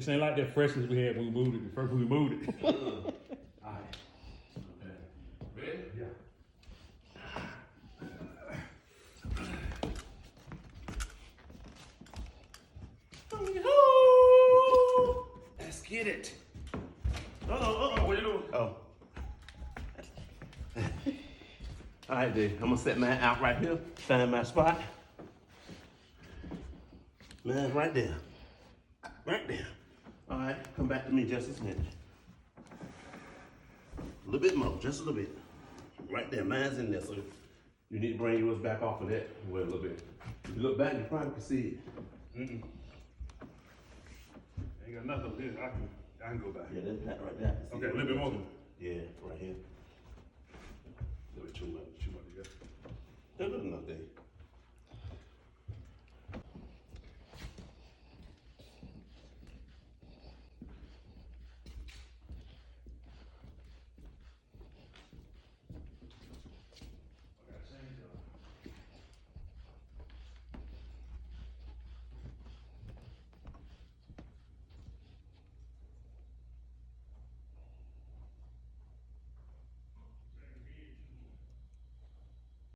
This ain't like that freshness we had when we moved it, the first when we moved it. Alright. Okay. Ready? Yeah. Let's get it. What you doing? Oh. All right, dude. I'm gonna set mine out right here. Find my spot. Man, right there. Right there. All right, come back to me just a minute. A little bit more, just a little bit. Right there, mine's in there, so you need to bring yours back off of that. Well, a little bit. If you look back, you probably can see it. Ain't got nothing up here. I can go back. Yeah, that's that right there. Okay, a little bit more. Yeah, right here. A little bit too much, yeah. That's good enough there.